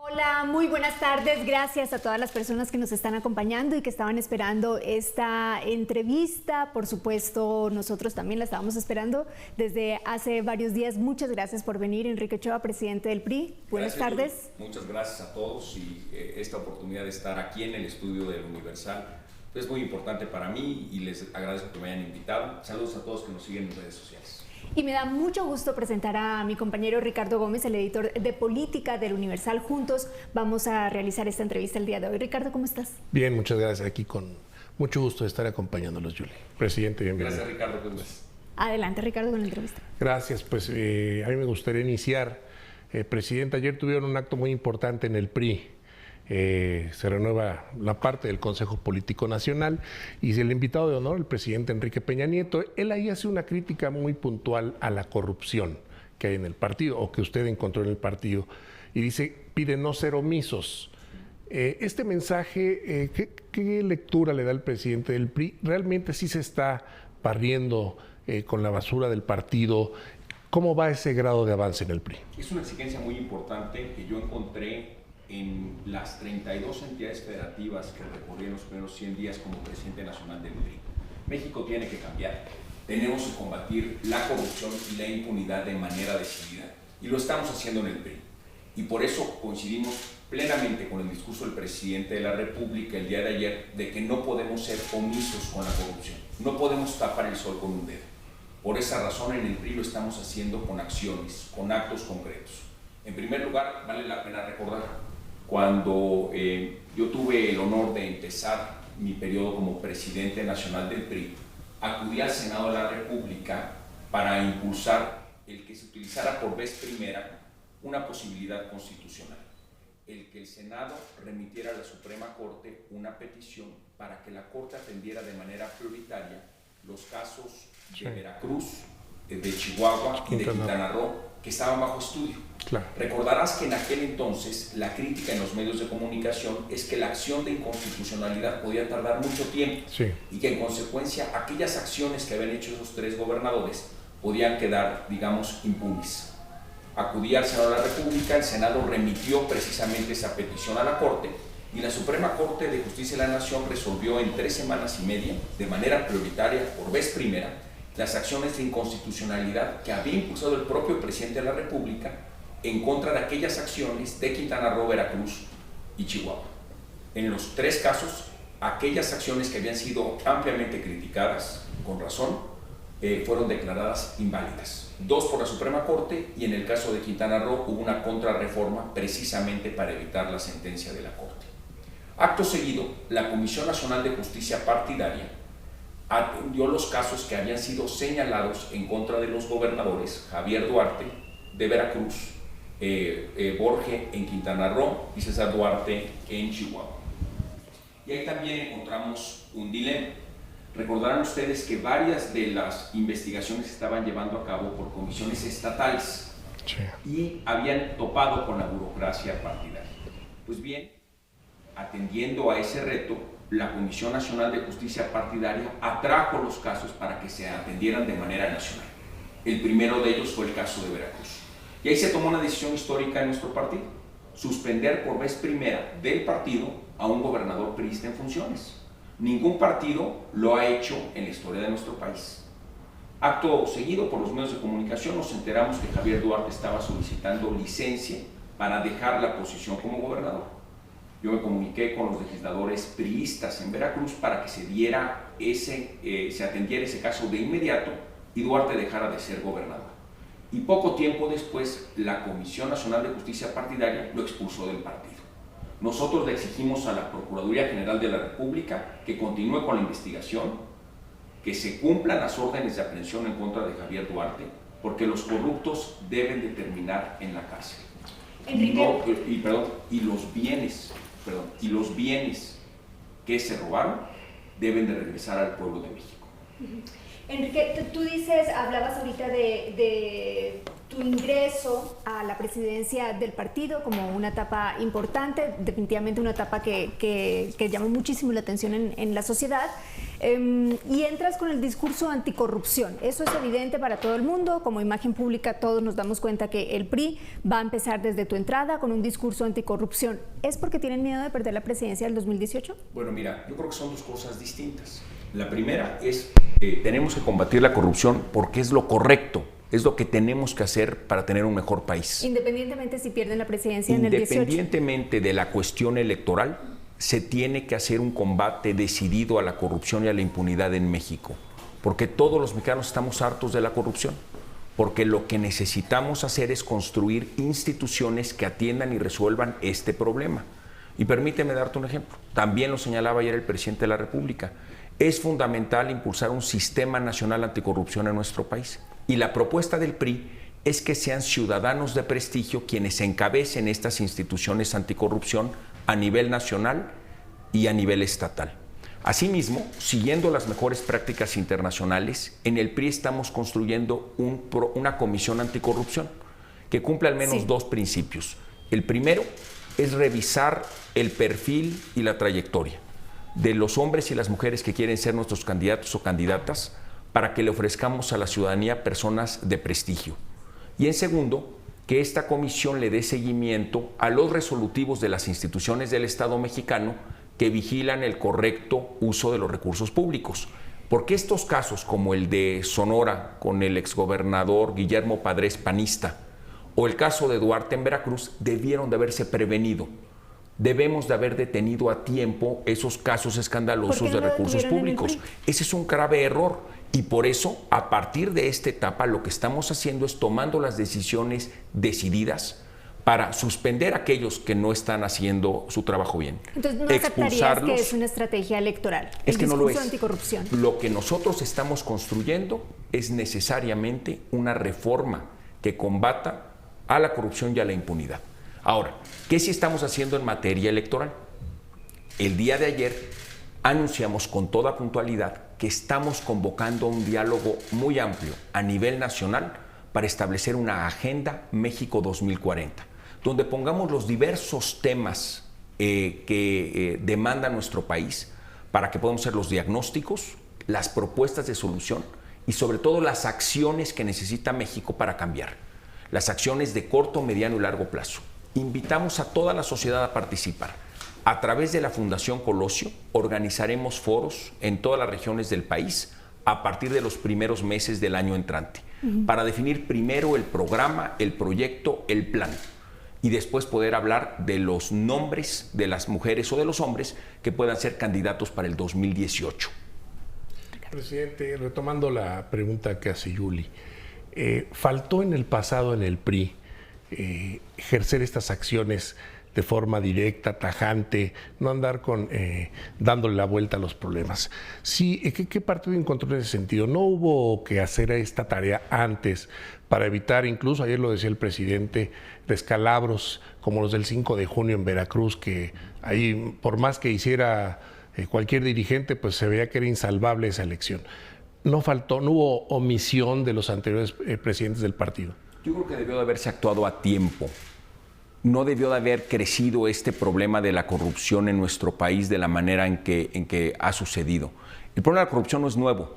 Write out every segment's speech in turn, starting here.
Hola, muy buenas tardes. Gracias a todas las personas que nos están acompañando y que estaban esperando esta entrevista. Por supuesto, nosotros también la estábamos esperando desde hace varios días. Muchas gracias por venir, Enrique Ochoa, presidente del PRI. Buenas tardes. Muchas gracias a todos y esta oportunidad de estar aquí en el estudio del Universal es muy importante para mí y les agradezco que me hayan invitado. Saludos a todos que nos siguen en redes sociales. Y me da mucho gusto presentar a mi compañero Ricardo Gómez, el editor de política del Universal. Juntos vamos a realizar esta entrevista el día de hoy. Ricardo, ¿cómo estás? Bien, muchas gracias. Aquí con mucho gusto de estar acompañándolos, Julie. Presidente, bienvenido. Gracias, Ricardo. ¿Cómo estás? Adelante, Ricardo, con la entrevista. Gracias. Pues a mí me gustaría iniciar. Presidente, ayer tuvieron un acto muy importante en el PRI. Se renueva la parte del Consejo Político Nacional y el invitado de honor, el presidente Enrique Peña Nieto, él ahí hace una crítica muy puntual a la corrupción que hay en el partido o que usted encontró en el partido y dice, pide no ser omisos. Este mensaje, ¿qué lectura le da el presidente del PRI? ¿Realmente sí se está barriendo con la basura del partido? ¿Cómo va ese grado de avance en el PRI? Es una exigencia muy importante que yo encontré en las 32 entidades federativas que recorrí en los primeros 100 días como presidente nacional del PRI. México tiene que cambiar. Tenemos que combatir la corrupción y la impunidad de manera decidida. Y lo estamos haciendo en el PRI. Y por eso coincidimos plenamente con el discurso del presidente de la República el día de ayer de que no podemos ser omisos con la corrupción. No podemos tapar el sol con un dedo. Por esa razón en el PRI lo estamos haciendo con acciones, con actos concretos. En primer lugar, vale la pena recordar cuando yo tuve el honor de empezar mi periodo como presidente nacional del PRI, acudí al Senado de la República para impulsar el que se utilizara por vez primera una posibilidad constitucional, el que el Senado remitiera a la Suprema Corte una petición para que la Corte atendiera de manera prioritaria los casos de Veracruz, de Chihuahua y de Quintana Roo, que estaban bajo estudio. Claro. Recordarás que en aquel entonces la crítica en los medios de comunicación es que la acción de inconstitucionalidad podía tardar mucho tiempo y que en consecuencia aquellas acciones que habían hecho esos tres gobernadores podían quedar, digamos, impunes. Acudí al Senado de la República, el Senado remitió precisamente esa petición a la Corte y la Suprema Corte de Justicia de la Nación resolvió en 3 semanas y media, de manera prioritaria, por vez primera, las acciones de inconstitucionalidad que había impulsado el propio presidente de la República en contra de aquellas acciones de Quintana Roo, Veracruz y Chihuahua. En los 3 casos, aquellas acciones que habían sido ampliamente criticadas, con razón, fueron declaradas inválidas. 2 por la Suprema Corte y en el caso de Quintana Roo hubo una contrarreforma precisamente para evitar la sentencia de la Corte. Acto seguido, la Comisión Nacional de Justicia Partidaria atendió los casos que habían sido señalados en contra de los gobernadores Javier Duarte de Veracruz, Borge en Quintana Roo y César Duarte en Chihuahua. Y ahí también encontramos un dilema. Recordarán ustedes que varias de las investigaciones se estaban llevando a cabo por comisiones estatales y habían topado con la burocracia partidaria. Pues bien, atendiendo a ese reto, la Comisión Nacional de Justicia Partidaria atrajo los casos para que se atendieran de manera nacional. El primero de ellos fue el caso de Veracruz. Y ahí se tomó una decisión histórica en nuestro partido, suspender por vez primera del partido a un gobernador priista en funciones. Ningún partido lo ha hecho en la historia de nuestro país. Acto seguido, por los medios de comunicación, nos enteramos que Javier Duarte estaba solicitando licencia para dejar la posición como gobernador. Yo me comuniqué con los legisladores priistas en Veracruz para que se atendiera ese caso de inmediato y Duarte dejara de ser gobernador. Y poco tiempo después, la Comisión Nacional de Justicia Partidaria lo expulsó del partido. Nosotros le exigimos a la Procuraduría General de la República que continúe con la investigación, que se cumplan las órdenes de aprehensión en contra de Javier Duarte, porque los corruptos deben de terminar en la cárcel. Y los bienes que se robaron deben de regresar al pueblo de México. Enrique, tú hablabas ahorita de tu ingreso a la presidencia del partido como una etapa importante, definitivamente una etapa que llamó muchísimo la atención en la sociedad. y entras con el discurso anticorrupción. Eso es evidente para todo el mundo, como imagen pública todos nos damos cuenta que el PRI va a empezar desde tu entrada con un discurso anticorrupción. ¿Es porque tienen miedo de perder la presidencia del 2018? Bueno, mira, yo creo que son dos cosas distintas. La primera es tenemos que combatir la corrupción porque es lo correcto, es lo que tenemos que hacer para tener un mejor país. Independientemente si pierden la presidencia en el 18. Independientemente de la cuestión electoral, se tiene que hacer un combate decidido a la corrupción y a la impunidad en México, porque todos los mexicanos estamos hartos de la corrupción, porque lo que necesitamos hacer es construir instituciones que atiendan y resuelvan este problema. Y permíteme darte un ejemplo, también lo señalaba ayer el presidente de la República, es fundamental impulsar un sistema nacional anticorrupción en nuestro país, y la propuesta del PRI es que sean ciudadanos de prestigio quienes encabecen estas instituciones anticorrupción a nivel nacional y a nivel estatal. Asimismo, siguiendo las mejores prácticas internacionales, en el PRI estamos construyendo una comisión anticorrupción que cumple al menos dos principios. El primero es revisar el perfil y la trayectoria de los hombres y las mujeres que quieren ser nuestros candidatos o candidatas para que le ofrezcamos a la ciudadanía personas de prestigio. Y en segundo, que esta comisión le dé seguimiento a los resolutivos de las instituciones del Estado mexicano que vigilan el correcto uso de los recursos públicos. Porque estos casos, como el de Sonora con el exgobernador Guillermo Padres panista, o el caso de Duarte en Veracruz, debieron de haberse prevenido. Debemos de haber detenido a tiempo esos casos escandalosos de recursos públicos. Ese es un grave error. Y por eso, a partir de esta etapa, lo que estamos haciendo es tomando las decisiones decididas para suspender a aquellos que no están haciendo su trabajo bien. Entonces, ¿no aceptarías que es una estrategia electoral? Es que no lo es. Anticorrupción. Lo que nosotros estamos construyendo es necesariamente una reforma que combata a la corrupción y a la impunidad. Ahora, ¿qué sí estamos haciendo en materia electoral? El día de ayer anunciamos con toda puntualidad que estamos convocando un diálogo muy amplio a nivel nacional para establecer una agenda México 2040, donde pongamos los diversos temas que demanda nuestro país para que podamos hacer los diagnósticos, las propuestas de solución y sobre todo las acciones que necesita México para cambiar, las acciones de corto, mediano y largo plazo. Invitamos a toda la sociedad a participar. A través de la Fundación Colosio organizaremos foros en todas las regiones del país a partir de los primeros meses del año entrante, para definir primero el programa, el proyecto, el plan, y después poder hablar de los nombres de las mujeres o de los hombres que puedan ser candidatos para el 2018. Presidente, retomando la pregunta que hace Yuli, ¿faltó en el pasado en el PRI ejercer estas acciones de forma directa, tajante, no andar dándole la vuelta a los problemas? Sí, ¿qué partido encontró en ese sentido? ¿No hubo que hacer esta tarea antes para evitar, incluso ayer lo decía el presidente, descalabros como los del 5 de junio en Veracruz, que ahí por más que hiciera cualquier dirigente, pues se veía que era insalvable esa elección? ¿No faltó, no hubo omisión de los anteriores presidentes del partido? Yo creo que debió de haberse actuado a tiempo. No debió de haber crecido este problema de la corrupción en nuestro país de la manera en que ha sucedido. El problema de la corrupción no es nuevo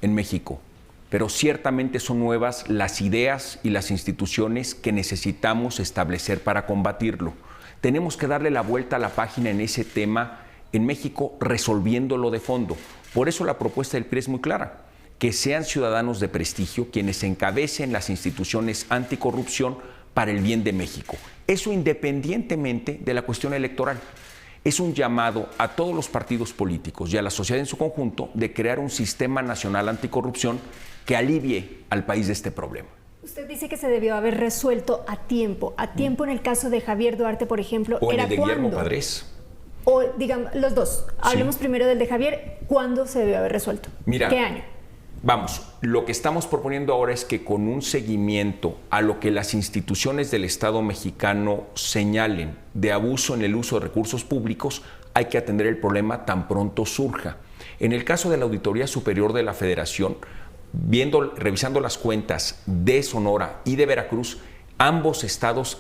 en México, pero ciertamente son nuevas las ideas y las instituciones que necesitamos establecer para combatirlo. Tenemos que darle la vuelta a la página en ese tema en México, resolviéndolo de fondo. Por eso la propuesta del PRI es muy clara, que sean ciudadanos de prestigio quienes encabecen las instituciones anticorrupción para el bien de México. Eso independientemente de la cuestión electoral. Es un llamado a todos los partidos políticos y a la sociedad en su conjunto de crear un sistema nacional anticorrupción que alivie al país de este problema. Usted dice que se debió haber resuelto a tiempo. A tiempo en el caso de Javier Duarte, por ejemplo, o en ¿era el de cuándo? Guillermo Padres. O digamos, los dos. Hablemos primero del de Javier. ¿Cuándo se debió haber resuelto? Mira, ¿qué año? Vamos, lo que estamos proponiendo ahora es que con un seguimiento a lo que las instituciones del Estado mexicano señalen de abuso en el uso de recursos públicos, hay que atender el problema tan pronto surja. En el caso de la Auditoría Superior de la Federación, revisando las cuentas de Sonora y de Veracruz, en ambos estados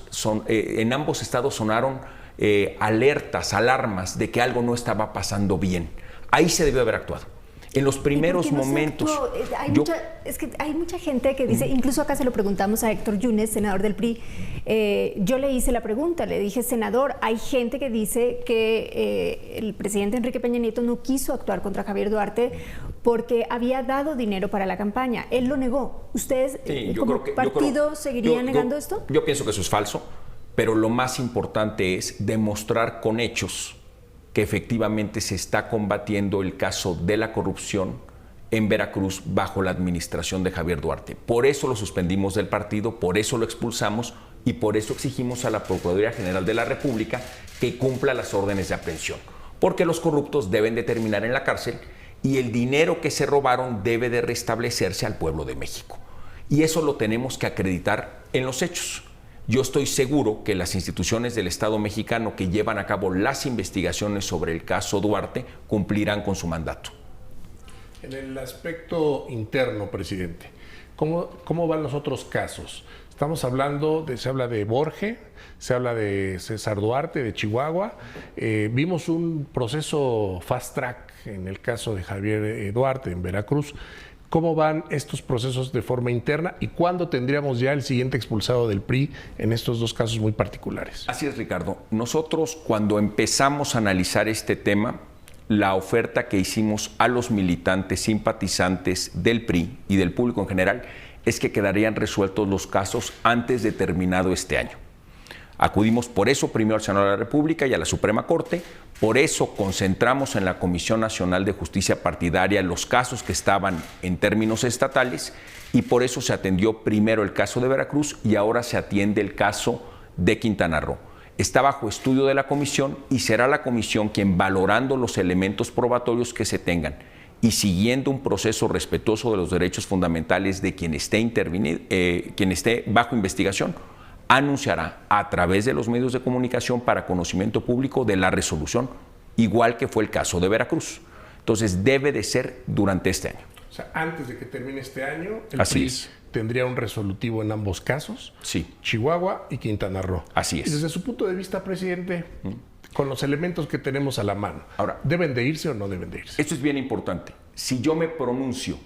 sonaron alertas, alarmas de que algo no estaba pasando bien. Ahí se debió haber actuado. En los primeros momentos. Hay mucha gente que dice, incluso acá se lo preguntamos a Héctor Yunes, senador del PRI, yo le hice la pregunta, le dije, senador, hay gente que dice que el presidente Enrique Peña Nieto no quiso actuar contra Javier Duarte porque había dado dinero para la campaña. Él lo negó. ¿Ustedes como partido seguirían negando esto? Yo pienso que eso es falso, pero lo más importante es demostrar con hechos que efectivamente se está combatiendo el caso de la corrupción en Veracruz bajo la administración de Javier Duarte. Por eso lo suspendimos del partido, por eso lo expulsamos y por eso exigimos a la Procuraduría General de la República que cumpla las órdenes de aprehensión. Porque los corruptos deben de terminar en la cárcel y el dinero que se robaron debe de restablecerse al pueblo de México. Y eso lo tenemos que acreditar en los hechos. Yo estoy seguro que las instituciones del Estado mexicano que llevan a cabo las investigaciones sobre el caso Duarte cumplirán con su mandato. En el aspecto interno, presidente, ¿cómo van los otros casos? Estamos hablando, se habla de Borge, se habla de César Duarte, de Chihuahua. Vimos un proceso fast track en el caso de Javier Duarte en Veracruz. ¿Cómo van estos procesos de forma interna y cuándo tendríamos ya el siguiente expulsado del PRI en estos dos casos muy particulares? Así es, Ricardo. Nosotros, cuando empezamos a analizar este tema, la oferta que hicimos a los militantes, simpatizantes del PRI y del público en general es que quedarían resueltos los casos antes de terminado este año. Acudimos por eso primero al Senado de la República y a la Suprema Corte, por eso concentramos en la Comisión Nacional de Justicia Partidaria los casos que estaban en términos estatales y por eso se atendió primero el caso de Veracruz y ahora se atiende el caso de Quintana Roo. Está bajo estudio de la comisión y será la comisión quien, valorando los elementos probatorios que se tengan y siguiendo un proceso respetuoso de los derechos fundamentales de quien esté bajo investigación, anunciará a través de los medios de comunicación para conocimiento público de la resolución, igual que fue el caso de Veracruz. Entonces debe de ser durante este año. O sea, antes de que termine este año, el PRI tendría un resolutivo en ambos casos, sí. Chihuahua y Quintana Roo. Así es. Y desde su punto de vista, presidente, con los elementos que tenemos a la mano, ahora, ¿deben de irse o no deben de irse? Esto es bien importante. Si yo me pronuncio,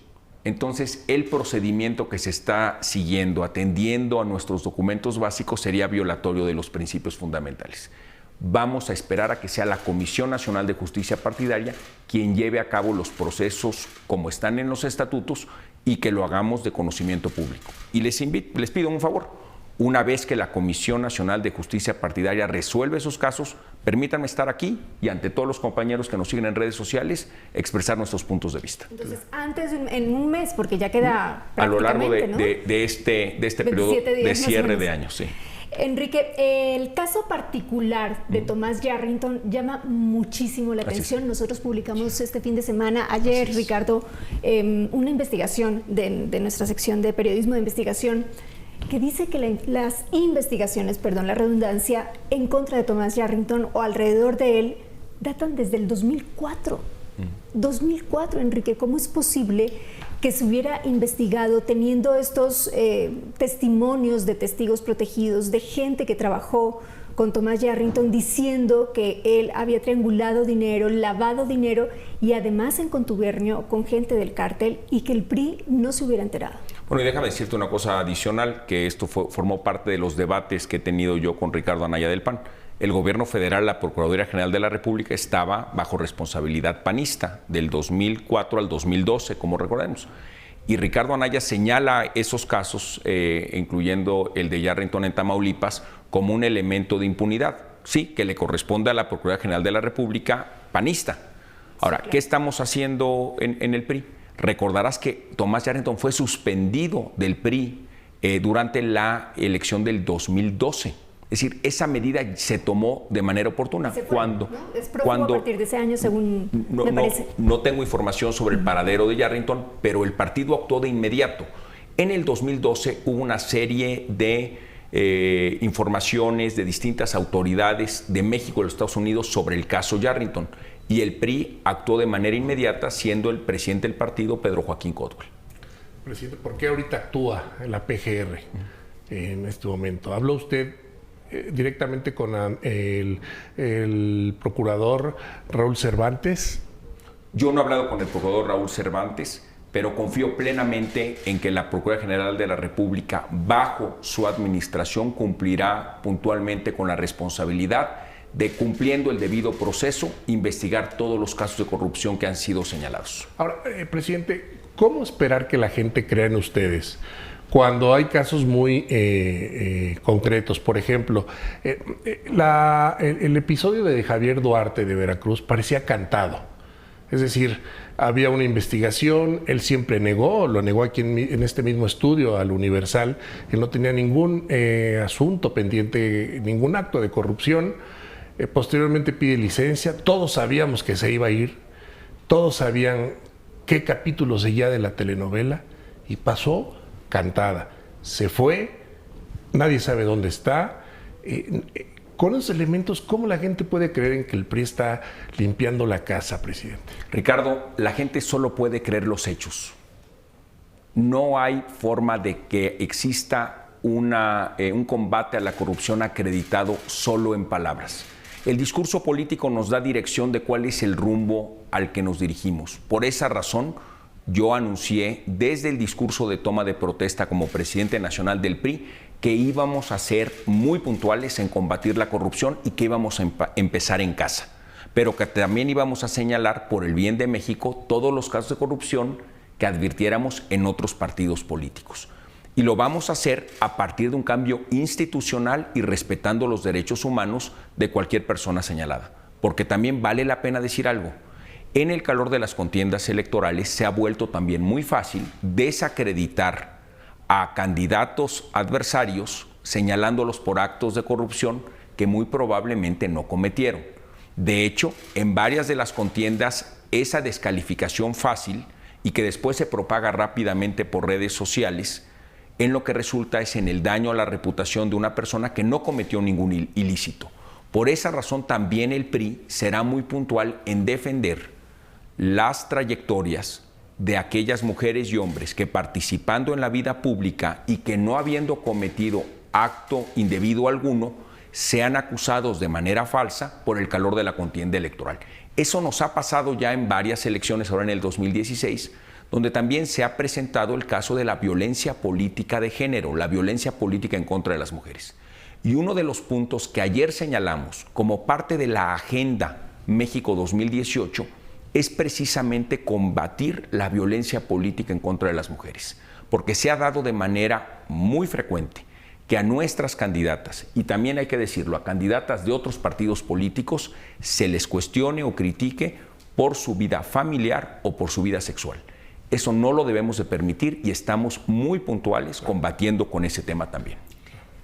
entonces el procedimiento que se está siguiendo, atendiendo a nuestros documentos básicos, sería violatorio de los principios fundamentales. Vamos a esperar a que sea la Comisión Nacional de Justicia Partidaria quien lleve a cabo los procesos como están en los estatutos y que lo hagamos de conocimiento público. Y les pido un favor. Una vez que la Comisión Nacional de Justicia Partidaria resuelve esos casos, permítanme estar aquí y ante todos los compañeros que nos siguen en redes sociales, expresar nuestros puntos de vista. Entonces, antes, en un mes, porque ya queda a lo largo ¿no? de este periodo de cierre de año, sí. Enrique, el caso particular de Tomás Yarrington llama muchísimo la atención. Nosotros publicamos este fin de semana, ayer, Ricardo, una investigación de nuestra sección de periodismo de investigación que dice que las investigaciones, perdón la redundancia, en contra de Tomás Yarrington o alrededor de él datan desde el 2004. 2004, Enrique, ¿cómo es posible que se hubiera investigado teniendo estos testimonios de testigos protegidos, de gente que trabajó con Tomás Yarrington diciendo que él había triangulado dinero, lavado dinero y además en contubernio con gente del cártel y que el PRI no se hubiera enterado? Bueno, y déjame decirte una cosa adicional, que esto formó parte de los debates que he tenido yo con Ricardo Anaya del PAN. El gobierno federal, la Procuraduría General de la República, estaba bajo responsabilidad panista del 2004 al 2012, como recordemos. Y Ricardo Anaya señala esos casos, incluyendo el de Yarrington en Tamaulipas, como un elemento de impunidad. Sí, que le corresponde a la Procuraduría General de la República panista. Ahora, sí, claro. ¿Qué estamos haciendo en el PRI? Recordarás que Tomás Yarrington fue suspendido del PRI durante la elección del 2012. Es decir, esa medida se tomó de manera oportuna. ¿No? Es prófugo a partir de ese año, según me parece. No tengo información sobre el paradero de Yarrington, pero el partido actuó de inmediato. En el 2012 hubo una serie de informaciones de distintas autoridades de México y de los Estados Unidos sobre el caso Yarrington. Y el PRI actuó de manera inmediata, siendo el presidente del partido Pedro Joaquín Cotwell. Presidente, ¿por qué ahorita actúa la PGR en este momento? ¿Habló usted directamente con el procurador Raúl Cervantes? Yo no he hablado con el procurador Raúl Cervantes, pero confío plenamente en que la Procuraduría General de la República, bajo su administración, cumplirá puntualmente con la responsabilidad de, cumpliendo el debido proceso, investigar todos los casos de corrupción que han sido señalados. Ahora, presidente, ¿cómo esperar que la gente crea en ustedes cuando hay casos muy concretos? Por ejemplo, el episodio de Javier Duarte de Veracruz parecía cantado. Es decir, había una investigación, él siempre lo negó aquí en este mismo estudio al Universal, él no tenía ningún asunto pendiente, ningún acto de corrupción. Posteriormente pide licencia, todos sabíamos que se iba a ir, todos sabían qué capítulo seguía de la telenovela y pasó cantada. Se fue, nadie sabe dónde está. Con esos elementos, ¿cómo la gente puede creer en que el PRI está limpiando la casa, presidente? Ricardo, la gente solo puede creer los hechos. No hay forma de que exista un combate a la corrupción acreditado solo en palabras. El discurso político nos da dirección de cuál es el rumbo al que nos dirigimos. Por esa razón, yo anuncié desde el discurso de toma de protesta como presidente nacional del PRI que íbamos a ser muy puntuales en combatir la corrupción y que íbamos a empezar en casa, pero que también íbamos a señalar, por el bien de México, todos los casos de corrupción que advirtiéramos en otros partidos políticos. Y lo vamos a hacer a partir de un cambio institucional y respetando los derechos humanos de cualquier persona señalada. Porque también vale la pena decir algo. En el calor de las contiendas electorales se ha vuelto también muy fácil desacreditar a candidatos adversarios señalándolos por actos de corrupción que muy probablemente no cometieron. De hecho, en varias de las contiendas, esa descalificación fácil y que después se propaga rápidamente por redes sociales, en lo que resulta es en el daño a la reputación de una persona que no cometió ningún ilícito. Por esa razón también el PRI será muy puntual en defender las trayectorias de aquellas mujeres y hombres que participando en la vida pública y que no habiendo cometido acto indebido alguno, sean acusados de manera falsa por el calor de la contienda electoral. Eso nos ha pasado ya en varias elecciones, ahora en el 2016, donde también se ha presentado el caso de la violencia política de género, la violencia política en contra de las mujeres. Y uno de los puntos que ayer señalamos como parte de la Agenda México 2018 es precisamente combatir la violencia política en contra de las mujeres, porque se ha dado de manera muy frecuente que a nuestras candidatas, y también hay que decirlo, a candidatas de otros partidos políticos, se les cuestione o critique por su vida familiar o por su vida sexual. Eso no lo debemos de permitir y estamos muy puntuales combatiendo con ese tema también.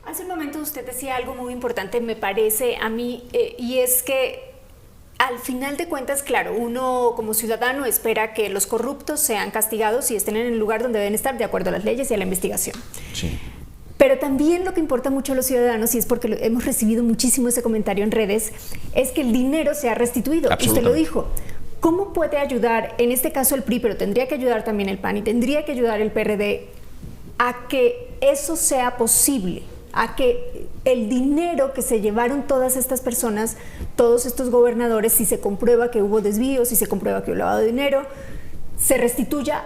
Hace un momento usted decía algo muy importante, me parece a mí, y es que al final de cuentas, claro, uno como ciudadano espera que los corruptos sean castigados y estén en el lugar donde deben estar de acuerdo a las leyes y a la investigación. Sí. Pero también lo que importa mucho a los ciudadanos, y es porque hemos recibido muchísimo ese comentario en redes, es que el dinero sea restituido. Usted lo dijo. ¿Cómo puede ayudar, en este caso el PRI, pero tendría que ayudar también el PAN y tendría que ayudar el PRD a que eso sea posible? A que el dinero que se llevaron todas estas personas, todos estos gobernadores, si se comprueba que hubo desvíos, si se comprueba que hubo lavado de dinero, se restituya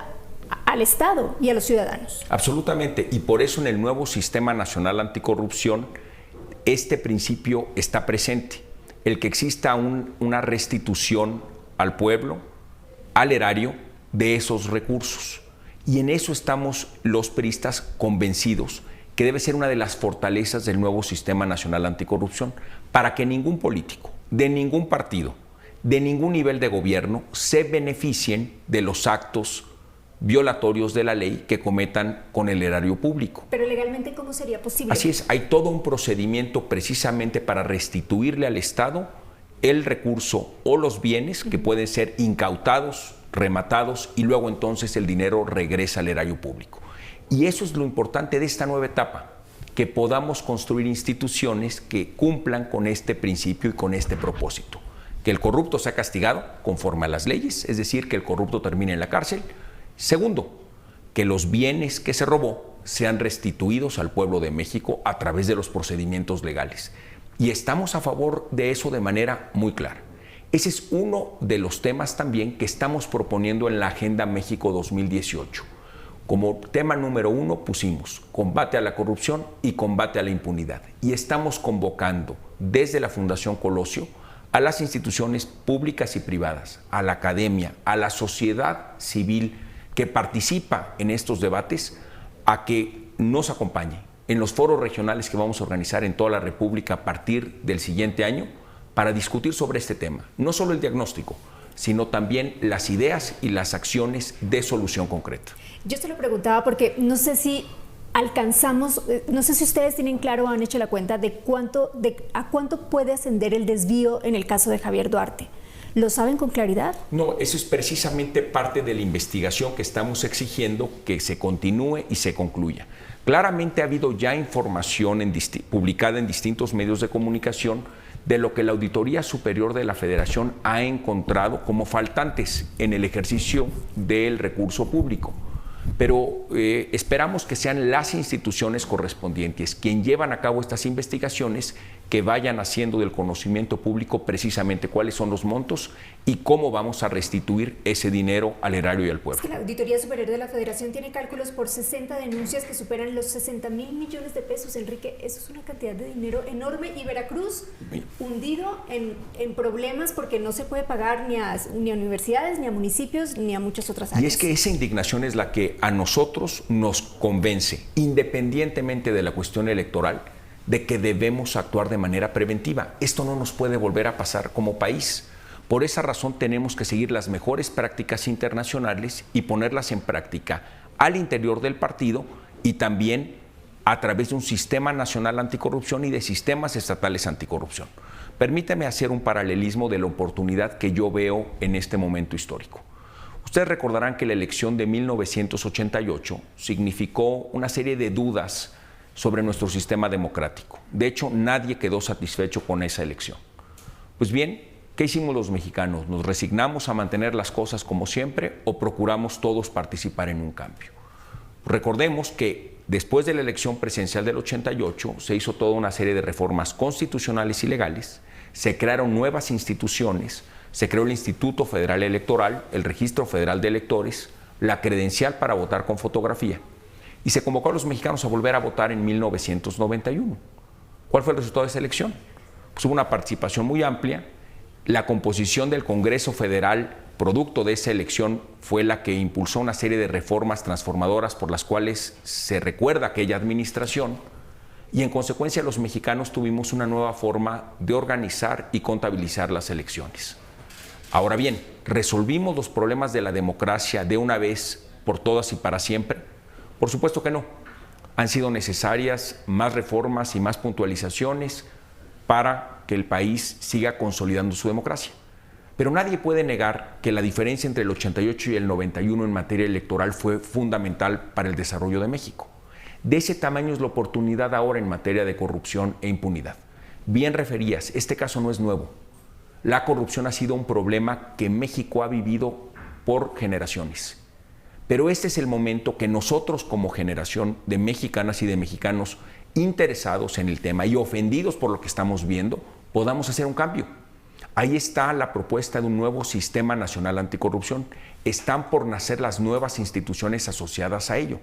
al Estado y a los ciudadanos. Absolutamente, y por eso en el nuevo Sistema Nacional Anticorrupción este principio está presente, el que exista una restitución al pueblo, al erario, de esos recursos. Y en eso estamos los priistas convencidos que debe ser una de las fortalezas del nuevo Sistema Nacional Anticorrupción, para que ningún político, de ningún partido, de ningún nivel de gobierno, se beneficien de los actos violatorios de la ley que cometan con el erario público. Pero legalmente, ¿cómo sería posible? Así es, hay todo un procedimiento precisamente para restituirle al Estado el recurso o los bienes que pueden ser incautados, rematados, y luego entonces el dinero regresa al erario público. Y eso es lo importante de esta nueva etapa, que podamos construir instituciones que cumplan con este principio y con este propósito. Que el corrupto sea castigado conforme a las leyes, es decir, que el corrupto termine en la cárcel. Segundo, que los bienes que se robó sean restituidos al pueblo de México a través de los procedimientos legales. Y estamos a favor de eso de manera muy clara. Ese es uno de los temas también que estamos proponiendo en la Agenda México 2018. Como tema número 1 pusimos combate a la corrupción y combate a la impunidad. Y estamos convocando desde la Fundación Colosio a las instituciones públicas y privadas, a la academia, a la sociedad civil que participa en estos debates, a que nos acompañe en los foros regionales que vamos a organizar en toda la República a partir del siguiente año para discutir sobre este tema. No solo el diagnóstico, sino también las ideas y las acciones de solución concreta. Yo se lo preguntaba porque no sé si alcanzamos, no sé si ustedes tienen claro o han hecho la cuenta de a cuánto puede ascender el desvío en el caso de Javier Duarte. ¿Lo saben con claridad? No, eso es precisamente parte de la investigación que estamos exigiendo que se continúe y se concluya. Claramente ha habido ya información publicada en distintos medios de comunicación de lo que la Auditoría Superior de la Federación ha encontrado como faltantes en el ejercicio del recurso público. Pero esperamos que sean las instituciones correspondientes quienes llevan a cabo estas investigaciones que vayan haciendo del conocimiento público precisamente cuáles son los montos y cómo vamos a restituir ese dinero al erario y al pueblo. Es que la Auditoría Superior de la Federación tiene cálculos por 60 denuncias que superan los 60,000 millones de pesos, Enrique. Eso es una cantidad de dinero enorme y Veracruz hundido en problemas porque no se puede pagar ni a universidades, ni a municipios, ni a muchas otras áreas. Y es que esa indignación es la que a nosotros nos convence, independientemente de la cuestión electoral, de que debemos actuar de manera preventiva. Esto no nos puede volver a pasar como país. Por esa razón tenemos que seguir las mejores prácticas internacionales y ponerlas en práctica al interior del partido y también a través de un sistema nacional anticorrupción y de sistemas estatales anticorrupción. Permítame hacer un paralelismo de la oportunidad que yo veo en este momento histórico. Ustedes recordarán que la elección de 1988 significó una serie de dudas sobre nuestro sistema democrático. De hecho, nadie quedó satisfecho con esa elección. Pues bien, ¿qué hicimos los mexicanos? ¿Nos resignamos a mantener las cosas como siempre o procuramos todos participar en un cambio? Recordemos que después de la elección presidencial del 88 se hizo toda una serie de reformas constitucionales y legales, se crearon nuevas instituciones, se creó el Instituto Federal Electoral, el Registro Federal de Electores, la credencial para votar con fotografía. Y se convocó a los mexicanos a volver a votar en 1991. ¿Cuál fue el resultado de esa elección? Pues hubo una participación muy amplia. La composición del Congreso Federal, producto de esa elección, fue la que impulsó una serie de reformas transformadoras por las cuales se recuerda aquella administración. Y en consecuencia los mexicanos tuvimos una nueva forma de organizar y contabilizar las elecciones. Ahora bien, ¿resolvimos los problemas de la democracia de una vez por todas y para siempre? Por supuesto que no. Han sido necesarias más reformas y más puntualizaciones para que el país siga consolidando su democracia. Pero nadie puede negar que la diferencia entre el 88 y el 91 en materia electoral fue fundamental para el desarrollo de México. De ese tamaño es la oportunidad ahora en materia de corrupción e impunidad. Bien referías, este caso no es nuevo. La corrupción ha sido un problema que México ha vivido por generaciones. Pero este es el momento que nosotros como generación de mexicanas y de mexicanos interesados en el tema y ofendidos por lo que estamos viendo, podamos hacer un cambio. Ahí está la propuesta de un nuevo sistema nacional anticorrupción. Están por nacer las nuevas instituciones asociadas a ello.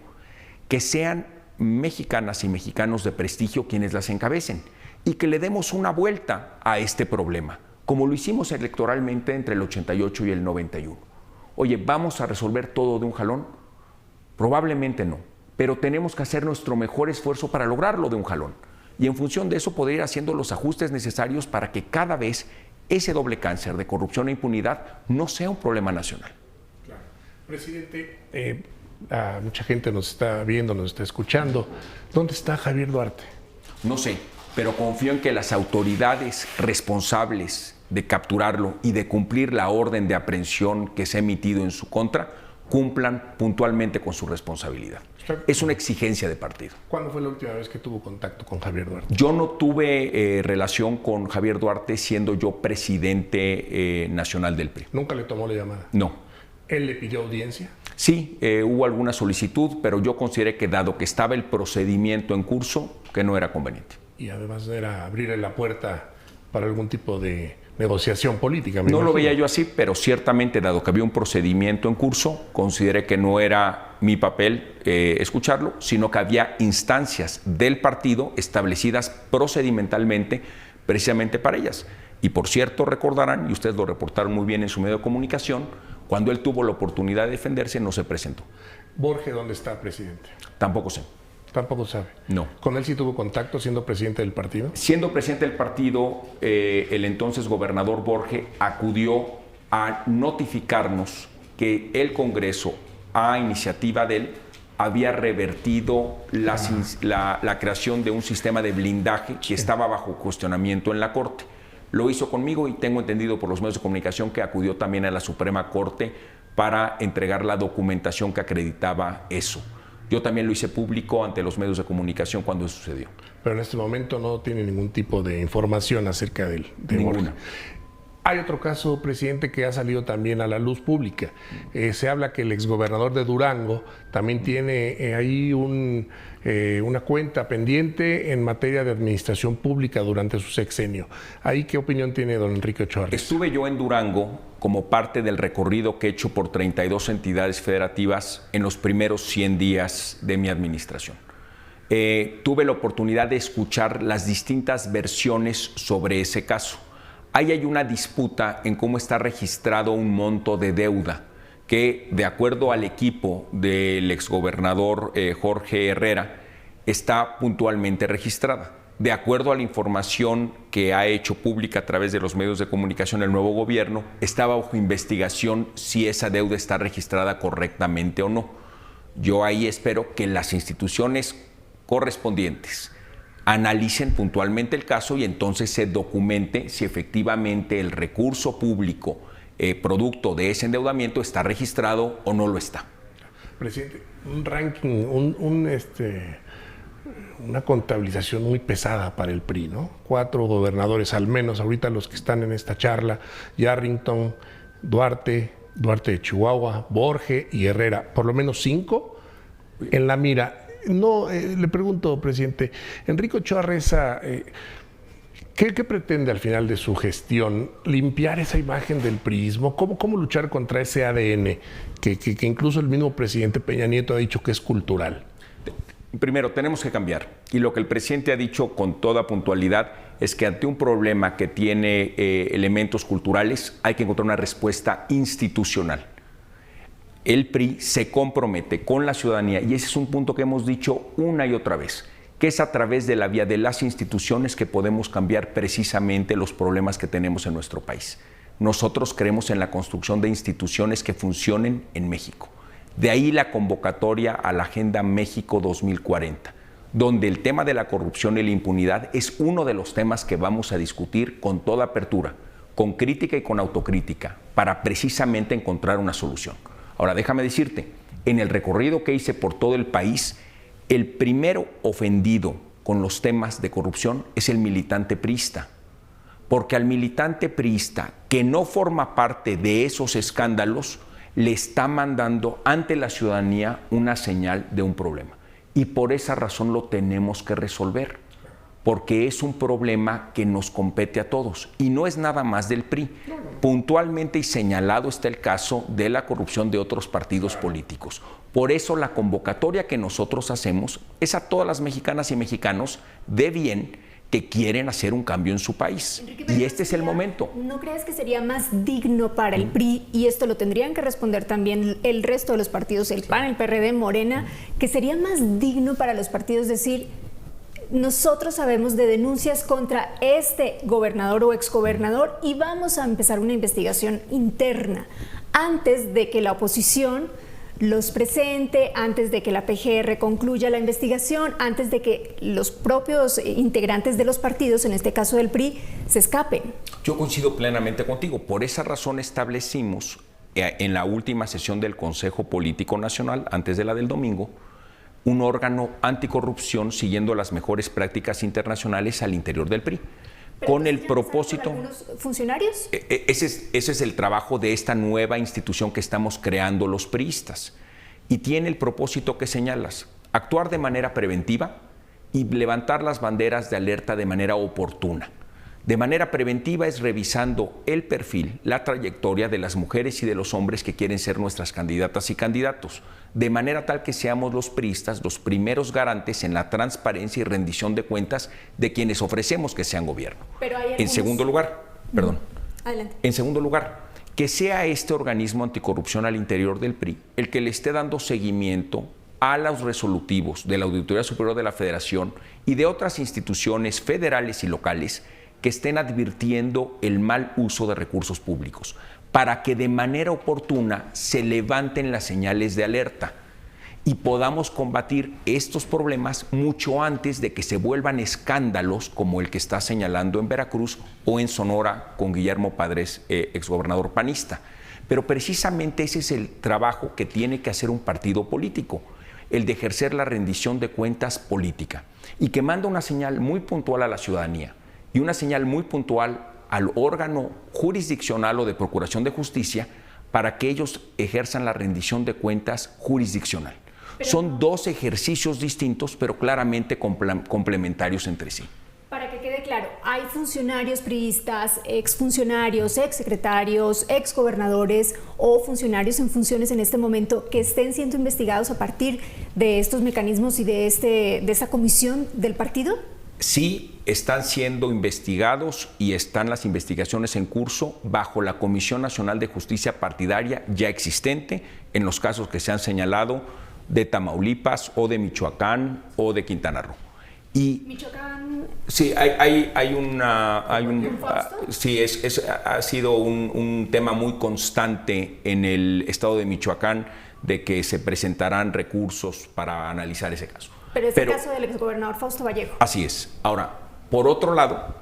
Que sean mexicanas y mexicanos de prestigio quienes las encabecen y que le demos una vuelta a este problema, como lo hicimos electoralmente entre el 88 y el 91. Oye, ¿vamos a resolver todo de un jalón? Probablemente no, pero tenemos que hacer nuestro mejor esfuerzo para lograrlo de un jalón. Y en función de eso poder ir haciendo los ajustes necesarios para que cada vez ese doble cáncer de corrupción e impunidad no sea un problema nacional. Claro. Presidente, mucha gente nos está viendo, nos está escuchando. ¿Dónde está Javier Duarte? No sé, pero confío en que las autoridades responsables de capturarlo y de cumplir la orden de aprehensión que se ha emitido en su contra, cumplan puntualmente con su responsabilidad. Es una exigencia de partido. ¿Cuándo fue la última vez que tuvo contacto con Javier Duarte? Yo no tuve relación con Javier Duarte siendo yo presidente nacional del PRI. ¿Nunca le tomó la llamada? No. ¿Él le pidió audiencia? Sí, hubo alguna solicitud, pero yo consideré que dado que estaba el procedimiento en curso, que no era conveniente. Y además era abrirle la puerta para algún tipo de negociación política. No lo veía yo así, pero ciertamente, dado que había un procedimiento en curso, consideré que no era mi papel escucharlo, sino que había instancias del partido establecidas procedimentalmente precisamente para ellas. Y por cierto, recordarán, y ustedes lo reportaron muy bien en su medio de comunicación, cuando él tuvo la oportunidad de defenderse, no se presentó. ¿Borge dónde está, presidente? Tampoco sé. Tampoco sabe. No. ¿Con él sí tuvo contacto siendo presidente del partido? Siendo presidente del partido, el entonces gobernador Borge acudió a notificarnos que el Congreso, a iniciativa de él, había revertido la creación de un sistema de blindaje que estaba bajo cuestionamiento en la Corte. Lo hizo conmigo y tengo entendido por los medios de comunicación que acudió también a la Suprema Corte para entregar la documentación que acreditaba eso. Yo también lo hice público ante los medios de comunicación cuando eso sucedió. Pero en este momento no tiene ningún tipo de información acerca de ninguna. Hay otro caso, presidente, que ha salido también a la luz pública. Se habla que el exgobernador de Durango también tiene ahí una cuenta pendiente en materia de administración pública durante su sexenio. ¿Ahí qué opinión tiene don Enrique Ochoa Reza? Estuve yo en Durango como parte del recorrido que he hecho por 32 entidades federativas en los primeros 100 días de mi administración. Tuve la oportunidad de escuchar las distintas versiones sobre ese caso. Ahí hay una disputa en cómo está registrado un monto de deuda que, de acuerdo al equipo del exgobernador Jorge Herrera, está puntualmente registrada. De acuerdo a la información que ha hecho pública a través de los medios de comunicación el nuevo gobierno, está bajo investigación si esa deuda está registrada correctamente o no. Yo ahí espero que las instituciones correspondientes analicen puntualmente el caso y entonces se documente si efectivamente el recurso público producto de ese endeudamiento está registrado o no lo está. Presidente, un ranking, una contabilización muy pesada para el PRI, ¿no? 4 gobernadores al menos, ahorita los que están en esta charla: Yarrington, Duarte de Chihuahua, Borge y Herrera, por lo menos 5 en la mira. No, le pregunto, presidente, Enrique Ochoa Reza, ¿qué pretende al final de su gestión? ¿Limpiar esa imagen del priismo? ¿Cómo luchar contra ese ADN que incluso el mismo presidente Peña Nieto ha dicho que es cultural? Primero, tenemos que cambiar. Y lo que el presidente ha dicho con toda puntualidad es que ante un problema que tiene elementos culturales, hay que encontrar una respuesta institucional. El PRI se compromete con la ciudadanía, y ese es un punto que hemos dicho una y otra vez, que es a través de la vía de las instituciones que podemos cambiar precisamente los problemas que tenemos en nuestro país. Nosotros creemos en la construcción de instituciones que funcionen en México. De ahí la convocatoria a la Agenda México 2040, donde el tema de la corrupción y la impunidad es uno de los temas que vamos a discutir con toda apertura, con crítica y con autocrítica, para precisamente encontrar una solución. Ahora, déjame decirte, en el recorrido que hice por todo el país, el primero ofendido con los temas de corrupción es el militante priista. Porque al militante priista que no forma parte de esos escándalos, le está mandando ante la ciudadanía una señal de un problema. Y por esa razón lo tenemos que resolver. Porque es un problema que nos compete a todos y no es nada más del PRI. Puntualmente y señalado está el caso de la corrupción de otros partidos políticos. Por eso la convocatoria que nosotros hacemos es a todas las mexicanas y mexicanos de bien que quieren hacer un cambio en su país. Enrique, y este es el momento. ¿No crees que sería más digno para el PRI, y esto lo tendrían que responder también el resto de los partidos, el PAN, el PRD, Morena, que sería más digno para los partidos decir: nosotros sabemos de denuncias contra este gobernador o exgobernador y vamos a empezar una investigación interna antes de que la oposición los presente, antes de que la PGR concluya la investigación, antes de que los propios integrantes de los partidos, en este caso del PRI, se escapen? Yo coincido plenamente contigo. Por esa razón establecimos en la última sesión del Consejo Político Nacional, antes de la del domingo, un órgano anticorrupción siguiendo las mejores prácticas internacionales al interior del PRI. Con el propósito... ¿Algunos funcionarios? Ese es el trabajo de esta nueva institución que estamos creando los priistas. Y tiene el propósito que señalas: actuar de manera preventiva y levantar las banderas de alerta de manera oportuna. De manera preventiva es revisando el perfil, la trayectoria de las mujeres y de los hombres que quieren ser nuestras candidatas y candidatos, de manera tal que seamos los priistas los primeros garantes en la transparencia y rendición de cuentas de quienes ofrecemos que sean gobierno. En segundo lugar, Adelante. En segundo lugar, que sea este organismo anticorrupción al interior del PRI el que le esté dando seguimiento a los resolutivos de la Auditoría Superior de la Federación y de otras instituciones federales y locales que estén advirtiendo el mal uso de recursos públicos, para que de manera oportuna se levanten las señales de alerta y podamos combatir estos problemas mucho antes de que se vuelvan escándalos como el que está señalando en Veracruz o en Sonora con Guillermo Padres, exgobernador panista. Pero precisamente ese es el trabajo que tiene que hacer un partido político, el de ejercer la rendición de cuentas política, y que manda una señal muy puntual a la ciudadanía y una señal muy puntual al órgano jurisdiccional o de procuración de justicia para que ellos ejerzan la rendición de cuentas jurisdiccional. Son dos ejercicios distintos, pero claramente complementarios entre sí. Para que quede claro, hay funcionarios priistas, exfuncionarios, exsecretarios, exgobernadores o funcionarios en funciones en este momento que estén siendo investigados a partir de estos mecanismos y de esa comisión del partido. Sí, están siendo investigados y están las investigaciones en curso bajo la Comisión Nacional de Justicia Partidaria ya existente en los casos que se han señalado de Tamaulipas o de Michoacán o de Quintana Roo. Y Michoacán. Sí, sí, ha sido un tema muy constante en el estado de Michoacán de que se presentarán recursos para analizar ese caso. Pero es el caso del exgobernador Fausto Vallejo. Así es. Ahora, por otro lado,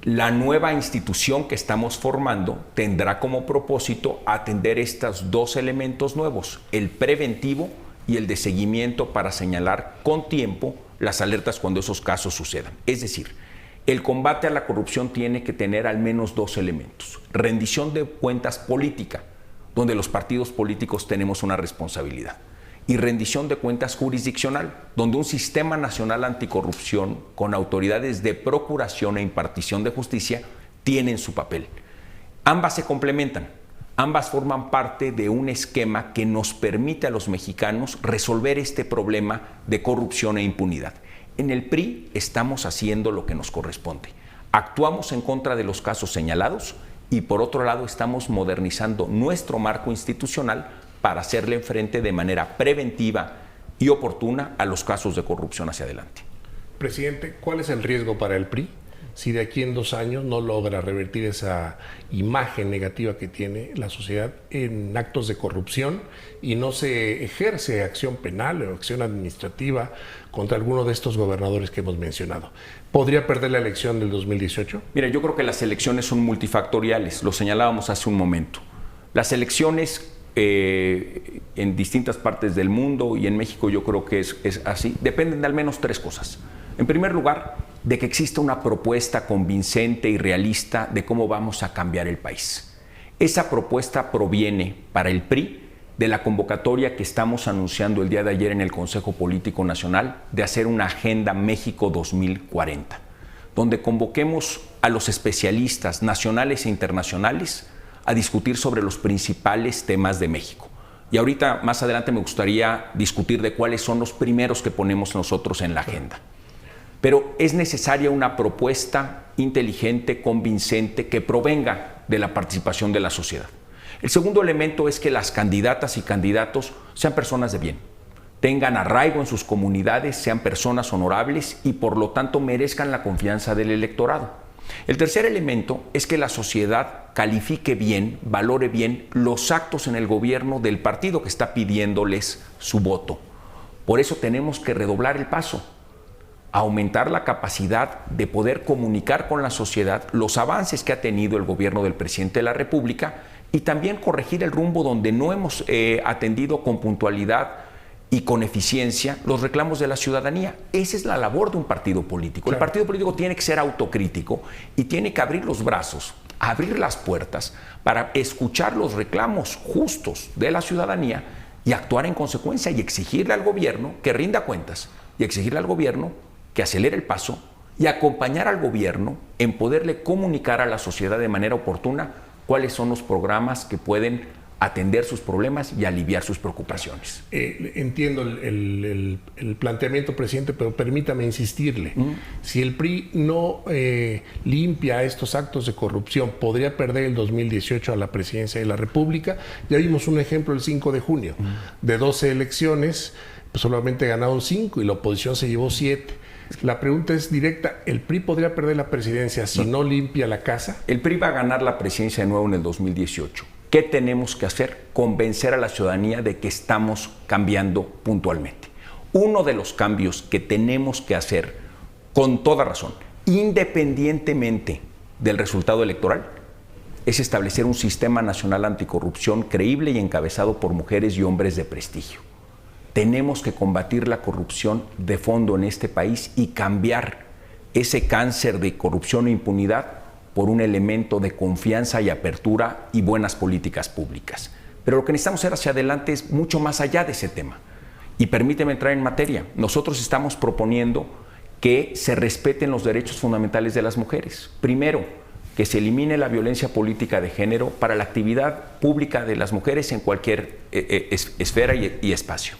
la nueva institución que estamos formando tendrá como propósito atender estos dos elementos nuevos, el preventivo y el de seguimiento para señalar con tiempo las alertas cuando esos casos sucedan. Es decir, el combate a la corrupción tiene que tener al menos dos elementos. Rendición de cuentas política, donde los partidos políticos tenemos una responsabilidad. Y rendición de cuentas jurisdiccional, donde un sistema nacional anticorrupción con autoridades de procuración e impartición de justicia tienen su papel. Ambas se complementan, ambas forman parte de un esquema que nos permite a los mexicanos resolver este problema de corrupción e impunidad. En el PRI estamos haciendo lo que nos corresponde. Actuamos en contra de los casos señalados y por otro lado estamos modernizando nuestro marco institucional para hacerle frente de manera preventiva y oportuna a los casos de corrupción hacia adelante. Presidente, ¿cuál es el riesgo para el PRI si de aquí en 2 años no logra revertir esa imagen negativa que tiene la sociedad en actos de corrupción y no se ejerce acción penal o acción administrativa contra alguno de estos gobernadores que hemos mencionado? ¿Podría perder la elección del 2018? Mira, yo creo que las elecciones son multifactoriales, lo señalábamos hace un momento. Las elecciones en distintas partes del mundo y en México yo creo que es así, dependen de al menos 3 cosas. En primer lugar, de que exista una propuesta convincente y realista de cómo vamos a cambiar el país. Esa propuesta proviene para el PRI de la convocatoria que estamos anunciando el día de ayer en el Consejo Político Nacional de hacer una Agenda México 2040, donde convoquemos a los especialistas nacionales e internacionales a discutir sobre los principales temas de México. Y ahorita, más adelante, me gustaría discutir de cuáles son los primeros que ponemos nosotros en la agenda. Pero es necesaria una propuesta inteligente, convincente, que provenga de la participación de la sociedad. El segundo elemento es que las candidatas y candidatos sean personas de bien, tengan arraigo en sus comunidades, sean personas honorables y por lo tanto merezcan la confianza del electorado. El tercer elemento es que la sociedad califique bien, valore bien los actos en el gobierno del partido que está pidiéndoles su voto. Por eso tenemos que redoblar el paso, aumentar la capacidad de poder comunicar con la sociedad los avances que ha tenido el gobierno del presidente de la República y también corregir el rumbo donde no hemos atendido con puntualidad y con eficiencia los reclamos de la ciudadanía. Esa es la labor de un partido político. Claro. El partido político tiene que ser autocrítico y tiene que abrir los brazos, abrir las puertas para escuchar los reclamos justos de la ciudadanía y actuar en consecuencia y exigirle al gobierno que rinda cuentas y exigirle al gobierno que acelere el paso y acompañar al gobierno en poderle comunicar a la sociedad de manera oportuna cuáles son los programas que pueden atender sus problemas y aliviar sus preocupaciones. Entiendo el planteamiento, presidente, pero permítame insistirle. Si el PRI no limpia estos actos de corrupción, podría perder el 2018 a la presidencia de la República. Ya vimos un ejemplo el 5 de junio. De 12 elecciones, pues solamente ganaron 5 y la oposición se llevó 7. La pregunta es directa, ¿el PRI podría perder la presidencia si no limpia la casa? El PRI va a ganar la presidencia de nuevo en el 2018. ¿Qué tenemos que hacer? Convencer a la ciudadanía de que estamos cambiando puntualmente. Uno de los cambios que tenemos que hacer, con toda razón, independientemente del resultado electoral, es establecer un sistema nacional anticorrupción creíble y encabezado por mujeres y hombres de prestigio. Tenemos que combatir la corrupción de fondo en este país y cambiar ese cáncer de corrupción e impunidad por un elemento de confianza y apertura y buenas políticas públicas. Pero lo que necesitamos hacer hacia adelante es mucho más allá de ese tema. Y permíteme entrar en materia. Nosotros estamos proponiendo que se respeten los derechos fundamentales de las mujeres. Primero, que se elimine la violencia política de género para la actividad pública de las mujeres en cualquier esfera y espacio.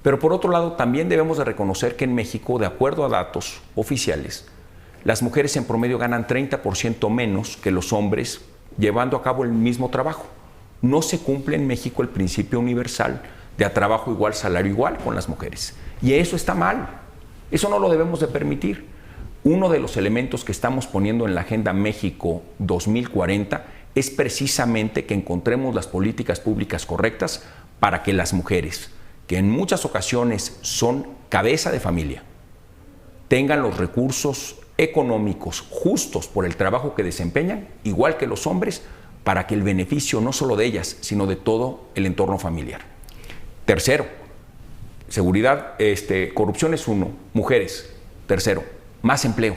Pero por otro lado, también debemos de reconocer que en México, de acuerdo a datos oficiales, las mujeres en promedio ganan 30% menos que los hombres llevando a cabo el mismo trabajo. No se cumple en México el principio universal de a trabajo igual, salario igual con las mujeres. Y eso está mal. Eso no lo debemos de permitir. Uno de los elementos que estamos poniendo en la Agenda México 2040 es precisamente que encontremos las políticas públicas correctas para que las mujeres, que en muchas ocasiones son cabeza de familia, tengan los recursos económicos justos por el trabajo que desempeñan, igual que los hombres, para que el beneficio no solo de ellas, sino de todo el entorno familiar. Tercero, seguridad, corrupción es uno, mujeres. Tercero, más empleo.